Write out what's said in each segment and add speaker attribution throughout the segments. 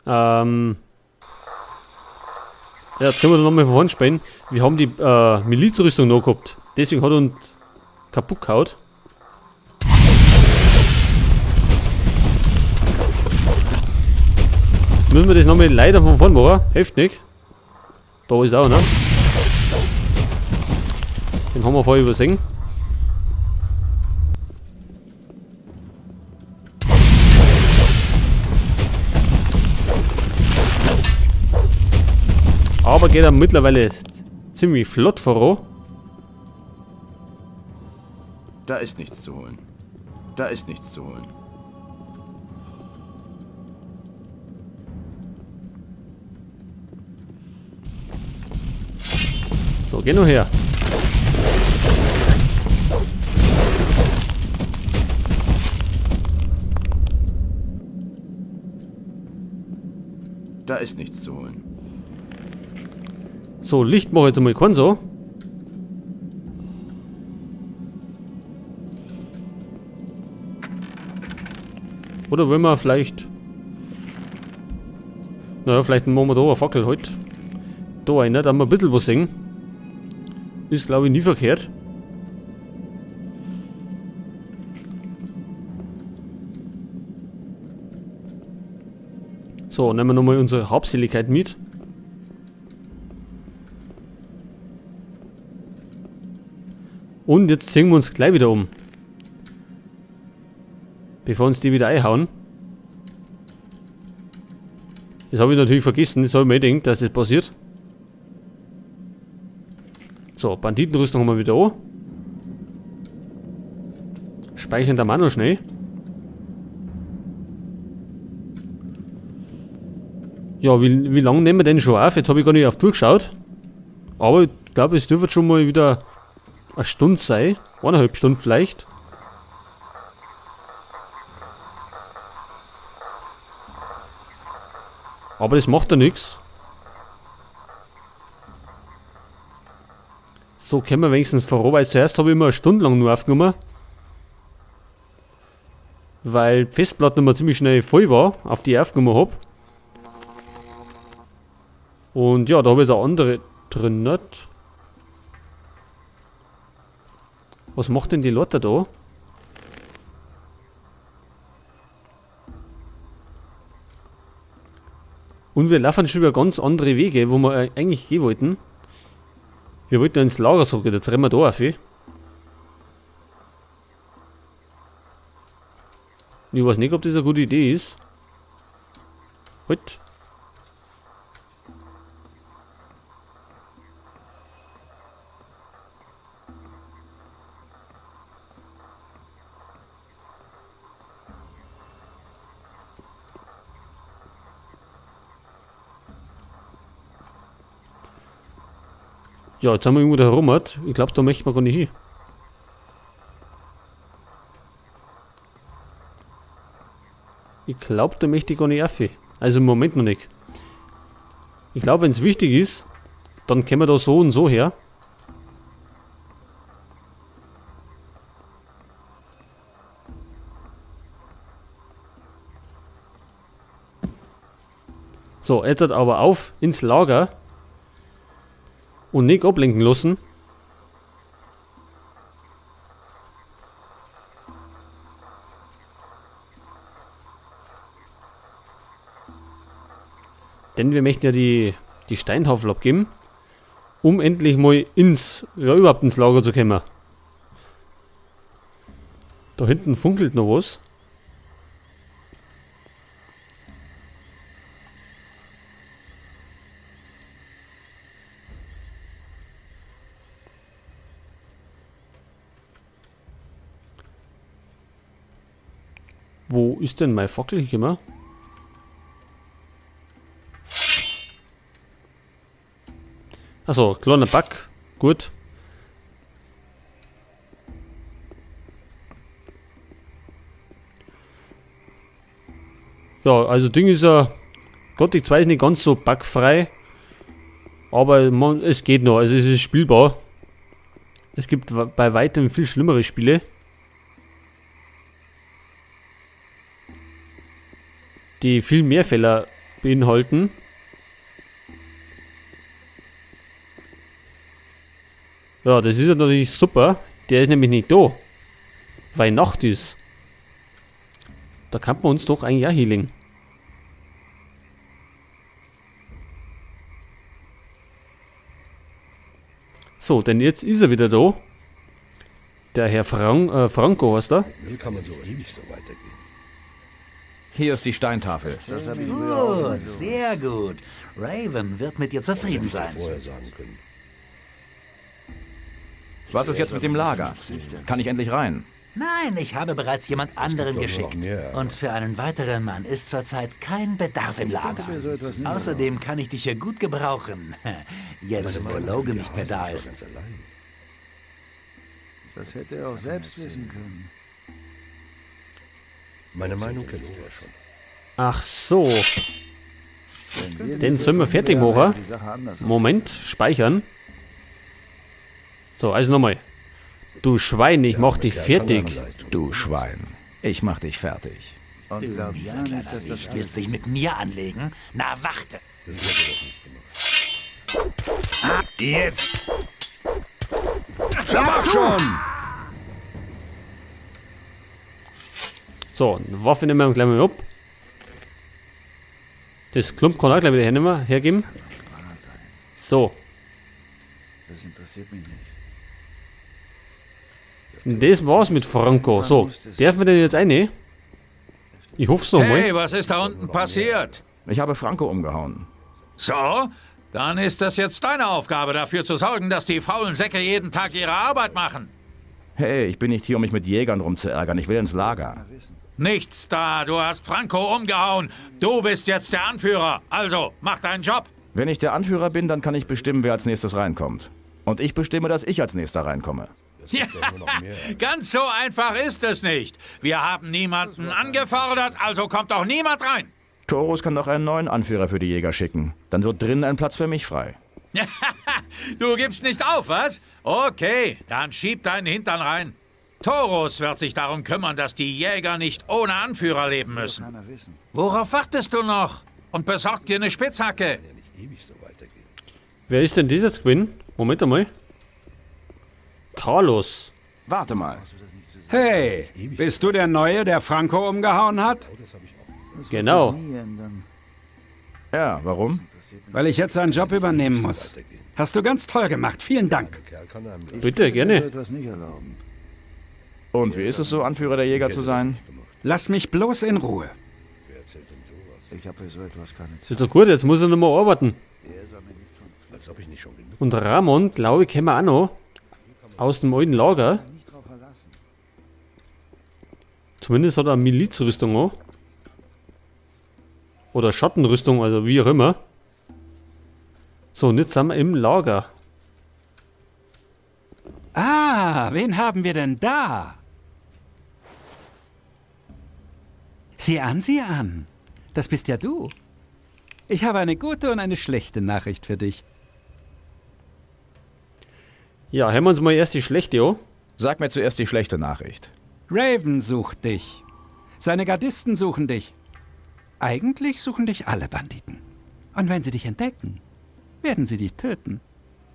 Speaker 1: Ja, jetzt können wir nochmal von vorne spielen. Wir haben die Milizrüstung noch gehabt. Deswegen hat er uns kaputt gehauen. Jetzt müssen wir das nochmal leider von vorne machen. Hilft nicht. Da ist auch, ne? Den haben wir vorher übersehen. Aber geht er mittlerweile ziemlich flott voran.
Speaker 2: Da ist nichts zu holen. Da ist nichts zu holen.
Speaker 1: So, geh nur her.
Speaker 2: Da ist nichts zu holen.
Speaker 1: So, Licht mache ich jetzt einmal Konso. Oder wollen wir vielleicht... Naja, vielleicht machen wir da eine Fackel heute. Da einer, da haben wir ein bisschen was sehen. Ist, glaube ich, nie verkehrt. So, nehmen wir nochmal unsere Hauptseligkeit mit. Und jetzt ziehen wir uns gleich wieder um. Bevor uns die wieder einhauen. Das habe ich natürlich vergessen, das habe ich mir gedacht, dass das passiert. So, Banditenrüstung haben wir wieder an. Speichern der Mann noch schnell. Ja, wie lange nehmen wir denn schon auf? Jetzt habe ich gar nicht auf durchgeschaut. Aber ich glaube, es dürfte schon mal wieder eine Stunde sein. 1,5 Stunden vielleicht. Aber das macht ja nichts. So können wir wenigstens voran, weil zuerst habe ich immer eine Stunde lang nur aufgenommen. Weil die Festplatte immer ziemlich schnell voll war, auf die ich aufgenommen habe. Und ja, da habe ich jetzt eine andere drin. Nicht? Was macht denn die Lotte da? Und wir laufen schon über ganz andere Wege, wo wir eigentlich gehen wollten. Wir wollten ins Lager zurück, jetzt rennen wir da auf. Ich weiß nicht, ob das eine gute Idee ist. Halt. Ja, jetzt haben wir irgendwo da herum. Ich glaube, da möchten wir gar nicht hin. Ich glaube, da möchte ich gar nicht rauf. Also im Moment noch nicht. Ich glaube, wenn es wichtig ist, dann können wir da so und so her. So, jetzt aber auf ins Lager. Und nicht ablenken lassen. Denn wir möchten ja die Steintafel abgeben, um endlich mal überhaupt ins Lager zu kommen. Da hinten funkelt noch was. Wo ist denn mein Fackel gekommen? Achso, kleiner Bug. Gut. Ja, also Ding ist ja Gott, ich weiß nicht ganz so bugfrei. Aber es geht noch, also es ist spielbar. Es gibt bei weitem viel schlimmere Spiele. Die viel mehr Fehler beinhalten. Ja, das ist ja natürlich super. Der ist nämlich nicht da. Weil Nacht ist. Da kann man uns doch eigentlich auch hinlegen. So, denn jetzt ist er wieder da. Der Herr Franco, heißt er.
Speaker 3: Wie kann man so ewig so weitergehen?
Speaker 2: Hier ist die Steintafel.
Speaker 4: Gut, sehr gut. Raven wird mit dir zufrieden sein.
Speaker 3: Vorher sagen können.
Speaker 2: Was ist jetzt mit dem Lager? Kann ich endlich rein?
Speaker 4: Nein, ich habe bereits jemand anderen
Speaker 3: doch
Speaker 4: geschickt.
Speaker 3: noch mehr.
Speaker 4: Und für einen weiteren Mann ist zurzeit kein Bedarf im Lager. Außerdem kann ich dich hier gut gebrauchen. Jetzt, wo Logan nicht mehr da ist.
Speaker 3: Ganz allein.
Speaker 5: Das hätte er auch selbst wissen können.
Speaker 3: Meine Meinung kennst du ja schon.
Speaker 1: Ach so. Den sollen wir fertig machen. Moment, speichern. So, also nochmal. Du Schwein, ich mach dich fertig.
Speaker 2: Du Schwein. Ich mach dich fertig.
Speaker 4: Du mieser kleiner Wicht, willst dich mit mir anlegen? Na, warte.
Speaker 2: Jetzt! Mach schon!
Speaker 1: So, eine Waffe nehmen wir gleich mal ab. Das Klump kann auch gleich wieder hergeben. So,
Speaker 5: Das interessiert mich nicht.
Speaker 1: das war's mit Franco. So, dürfen wir den jetzt eine? Ich hoffe so
Speaker 6: Hey,
Speaker 1: mal.
Speaker 6: was ist da unten passiert?
Speaker 2: Ich habe Franco umgehauen.
Speaker 6: So? Dann ist das jetzt deine Aufgabe, dafür zu sorgen, dass die faulen Säcke jeden Tag ihre Arbeit machen.
Speaker 2: Hey, ich bin nicht hier, um mich mit Jägern rumzuärgern. Ich will ins Lager.
Speaker 6: Nichts da, du hast Franco umgehauen. Du bist jetzt der Anführer. Also, mach deinen Job.
Speaker 2: Wenn ich der Anführer bin, dann kann ich bestimmen, wer als nächstes reinkommt. Und ich bestimme, dass ich als nächster reinkomme.
Speaker 6: Ja, ganz so einfach ist es nicht. Wir haben niemanden angefordert, also kommt auch niemand rein.
Speaker 2: Taurus kann doch einen neuen Anführer für die Jäger schicken. Dann wird drinnen ein Platz für mich frei.
Speaker 6: Du gibst nicht auf, was? Okay, dann schieb deinen Hintern rein. Taurus wird sich darum kümmern, dass die Jäger nicht ohne Anführer leben müssen.
Speaker 5: Keiner wissen.
Speaker 6: Worauf wartest du noch? Und besorg dir eine Spitzhacke.
Speaker 3: Ewig so weitergehen.
Speaker 1: Wer ist denn dieses Quinn? Moment einmal. Carlos.
Speaker 2: Warte mal.
Speaker 7: Hey, bist du der Neue, der Franco umgehauen hat?
Speaker 1: Genau.
Speaker 5: Nie ändern.
Speaker 2: Ja, warum?
Speaker 7: Weil ich jetzt seinen Job übernehmen muss. Hast du ganz toll gemacht, vielen Dank.
Speaker 3: Kerl kann einem nicht.
Speaker 1: Bitte,
Speaker 5: So
Speaker 1: gerne.
Speaker 5: etwas nicht erlauben.
Speaker 2: Und wie ist es so, Anführer der Jäger zu sein?
Speaker 7: Lass mich bloß in Ruhe.
Speaker 5: Ich habe für so etwas keine
Speaker 1: Das
Speaker 5: Zeit.
Speaker 1: ist doch gut, jetzt muss er noch mal arbeiten.
Speaker 3: Als ob ich nicht schon genug.
Speaker 1: Und Ramon, glaube ich, kennen wir auch noch. Aus dem alten Lager.
Speaker 5: Nicht drauf verlassen.
Speaker 1: Zumindest hat er eine Milizrüstung auch. Oder Schattenrüstung, also wie auch immer. So, und jetzt sind wir im Lager.
Speaker 7: Ah, wen haben wir denn da? Sieh an, sieh an. Das bist ja du. Ich habe eine gute und eine schlechte Nachricht für dich.
Speaker 1: Ja, hören wir uns mal erst die schlechte an.
Speaker 2: Sag mir zuerst die schlechte Nachricht.
Speaker 7: Raven sucht dich. Seine Gardisten suchen dich. Eigentlich suchen dich alle Banditen. Und wenn sie dich entdecken, werden sie dich töten.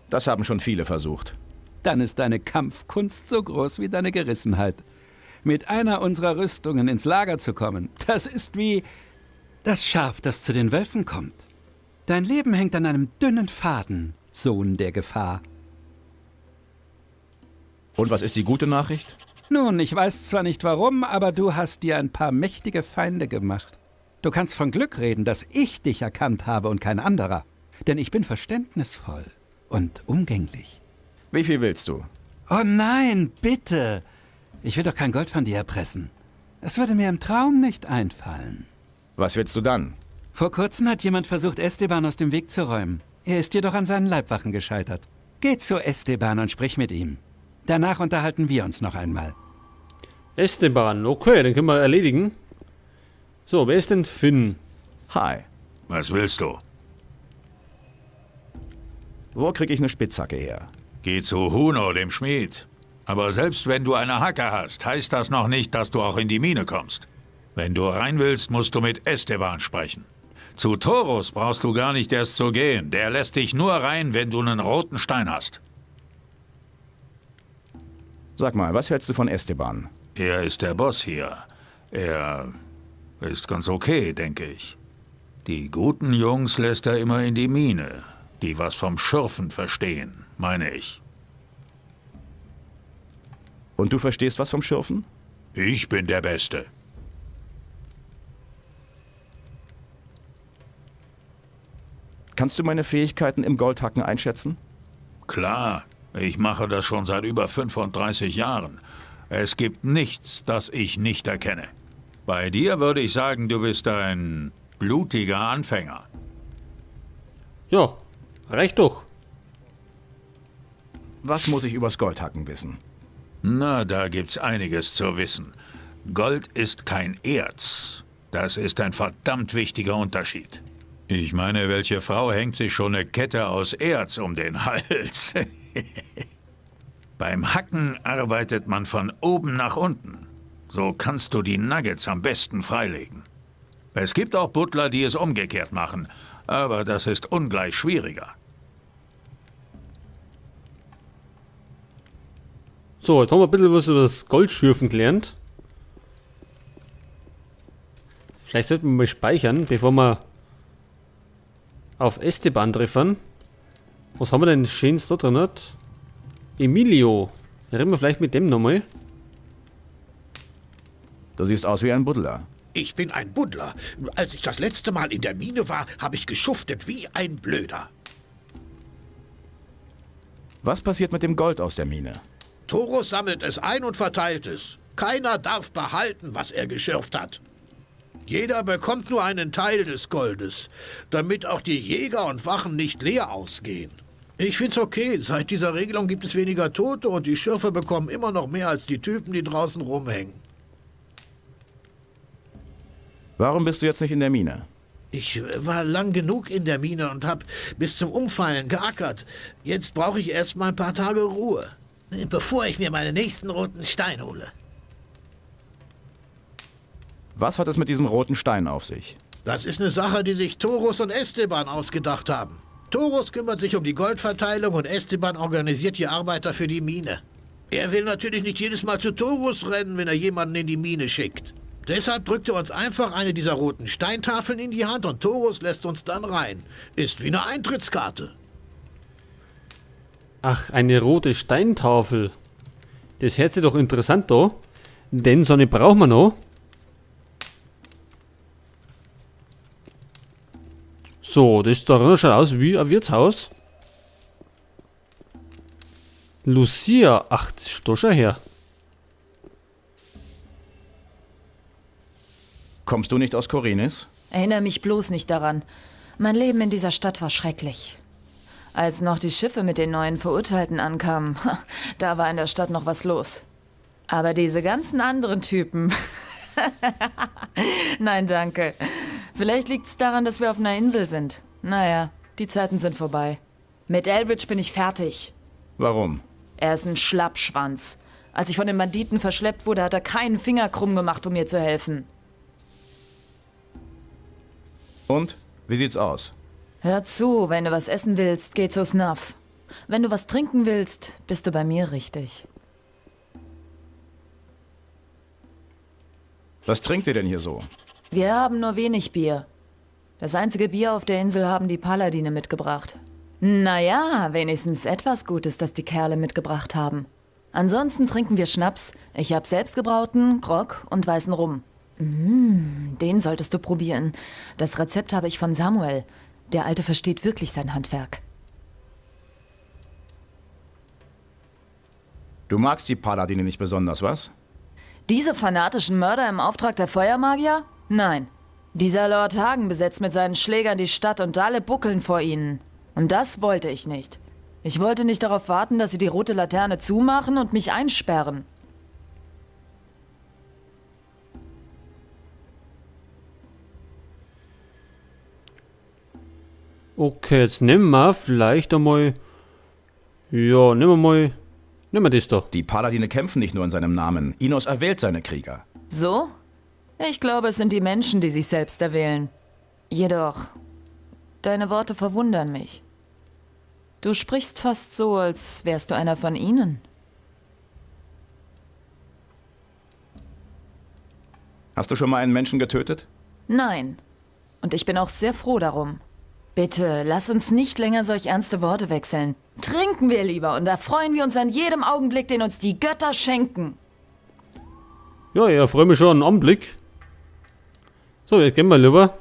Speaker 2: Das haben schon viele versucht.
Speaker 7: Dann ist deine Kampfkunst so groß wie deine Gerissenheit. Mit einer unserer Rüstungen ins Lager zu kommen, das ist wie das Schaf, das zu den Wölfen kommt. Dein Leben hängt an einem dünnen Faden, Sohn der Gefahr.
Speaker 2: Und was ist die gute Nachricht?
Speaker 7: Nun, ich weiß zwar nicht warum, aber du hast dir ein paar mächtige Feinde gemacht. Du kannst von Glück reden, dass ich dich erkannt habe und kein anderer. Denn ich bin verständnisvoll und umgänglich.
Speaker 2: Wie viel willst du?
Speaker 7: Oh nein, bitte! Ich will doch kein Gold von dir erpressen. Das würde mir im Traum nicht einfallen.
Speaker 2: Was willst du dann?
Speaker 7: Vor kurzem hat jemand versucht, Esteban aus dem Weg zu räumen. Er ist jedoch an seinen Leibwachen gescheitert. Geh zu Esteban und sprich mit ihm. Danach unterhalten wir uns noch einmal.
Speaker 1: Esteban, okay, den können wir erledigen. So, wer ist denn Finn?
Speaker 2: Hi.
Speaker 6: Was willst du?
Speaker 2: Wo krieg ich eine Spitzhacke her?
Speaker 6: Geh zu Huno, dem Schmied. Aber selbst wenn du eine Hacke hast, heißt das noch nicht, dass du auch in die Mine kommst. Wenn du rein willst, musst du mit Esteban sprechen. Zu Taurus brauchst du gar nicht erst zu gehen. Der lässt dich nur rein, wenn du einen roten Stein hast.
Speaker 2: Sag mal, was hältst du von Esteban?
Speaker 6: Er ist der Boss hier. Er ist ganz okay, denke ich. Die guten Jungs lässt er immer in die Mine, die was vom Schürfen verstehen, meine ich.
Speaker 2: Und du verstehst was vom Schürfen?
Speaker 6: Ich bin der Beste.
Speaker 2: Kannst du meine Fähigkeiten im Goldhacken einschätzen?
Speaker 6: Klar, ich mache das schon seit über 35 Jahren. Es gibt nichts, das ich nicht erkenne. Bei dir würde ich sagen, du bist ein blutiger Anfänger.
Speaker 1: Ja, reicht doch.
Speaker 2: Was muss ich übers Goldhacken wissen?
Speaker 6: Na, da gibt's einiges zu wissen. Gold ist kein Erz. Das ist ein verdammt wichtiger Unterschied. Ich meine, welche Frau hängt sich schon eine Kette aus Erz um den Hals? Beim Hacken arbeitet man von oben nach unten. So kannst du die Nuggets am besten freilegen. Es gibt auch Butler, die es umgekehrt machen, aber das ist ungleich schwieriger.
Speaker 1: So, jetzt haben wir ein bisschen was über das Goldschürfen gelernt. Vielleicht sollten wir mal speichern, bevor wir auf Esteban treffen. Was haben wir denn Schönes da drin? Emilio. Reden wir vielleicht mit dem nochmal.
Speaker 2: Du siehst aus wie ein Buddler.
Speaker 3: Ich bin ein Buddler. Als ich das letzte Mal in der Mine war, habe ich geschuftet wie ein Blöder.
Speaker 2: Was passiert mit dem Gold aus der Mine?
Speaker 3: Taurus sammelt es ein und verteilt es. Keiner darf behalten, was er geschürft hat. Jeder bekommt nur einen Teil des Goldes, damit auch die Jäger und Wachen nicht leer ausgehen. Ich find's okay, seit dieser Regelung gibt es weniger Tote und die Schürfer bekommen immer noch mehr als die Typen, die draußen rumhängen.
Speaker 2: Warum bist du jetzt nicht in der Mine?
Speaker 3: Ich war lang genug in der Mine und hab bis zum Umfallen geackert. Jetzt brauche ich erst mal ein paar Tage Ruhe, bevor ich mir meinen nächsten roten Stein hole.
Speaker 2: Was hat es mit diesem roten Stein auf sich?
Speaker 3: Das ist eine Sache, die sich Taurus und Esteban ausgedacht haben. Taurus kümmert sich um die Goldverteilung und Esteban organisiert die Arbeiter für die Mine. Er will natürlich nicht jedes Mal zu Taurus rennen, wenn er jemanden in die Mine schickt. Deshalb drückt er uns einfach eine dieser roten Steintafeln in die Hand und Taurus lässt uns dann rein. Ist wie eine Eintrittskarte.
Speaker 1: Ach, eine rote Steintafel. Das hört sich doch interessant da. Denn so eine brauchen wir noch. So, das da schaut aus wie ein Wirtshaus. Lucia, ach, das ist doch schon her.
Speaker 2: Kommst du nicht aus Korinis?
Speaker 8: Erinnere mich bloß nicht daran. Mein Leben in dieser Stadt war schrecklich. Als noch die Schiffe mit den neuen Verurteilten ankamen, da war in der Stadt noch was los. Aber diese ganzen anderen Typen... Nein, danke. Vielleicht liegt es daran, dass wir auf einer Insel sind. Naja, die Zeiten sind vorbei. Mit Eldridge bin ich fertig.
Speaker 2: Warum?
Speaker 8: Er ist ein Schlappschwanz. Als ich von den Banditen verschleppt wurde, hat er keinen Finger krumm gemacht, um mir zu helfen.
Speaker 2: Und? Wie sieht's aus?
Speaker 8: Hör zu, wenn du was essen willst, geh zu Snuff. Wenn du was trinken willst, bist du bei mir richtig.
Speaker 2: Was trinkt ihr denn hier so?
Speaker 8: Wir haben nur wenig Bier. Das einzige Bier auf der Insel haben die Paladine mitgebracht. Naja, wenigstens etwas Gutes, das die Kerle mitgebracht haben. Ansonsten trinken wir Schnaps. Ich hab selbstgebrauten, Grog und weißen Rum. Den solltest du probieren. Das Rezept habe ich von Samuel. Der Alte versteht wirklich sein Handwerk.
Speaker 2: Du magst die Paladine nicht besonders, was?
Speaker 8: Diese fanatischen Mörder im Auftrag der Feuermagier? Nein. Dieser Lord Hagen besetzt mit seinen Schlägern die Stadt und alle buckeln vor ihnen. Und das wollte ich nicht. Ich wollte nicht darauf warten, dass sie die rote Laterne zumachen und mich einsperren.
Speaker 1: Okay, jetzt nehmen wir vielleicht einmal... Ja, nehmen wir das da.
Speaker 2: Die Paladine kämpfen nicht nur in seinem Namen. Inos erwählt seine Krieger.
Speaker 8: So? Ich glaube, es sind die Menschen, die sich selbst erwählen. Jedoch, deine Worte verwundern mich. Du sprichst fast so, als wärst du einer von ihnen.
Speaker 2: Hast du schon mal einen Menschen getötet?
Speaker 8: Nein. Und ich bin auch sehr froh darum. Bitte, lass uns nicht länger solch ernste Worte wechseln. Trinken wir lieber und erfreuen wir uns an jedem Augenblick, den uns die Götter schenken.
Speaker 1: Ja, ich freue mich schon an den Anblick. So, jetzt gehen wir lieber.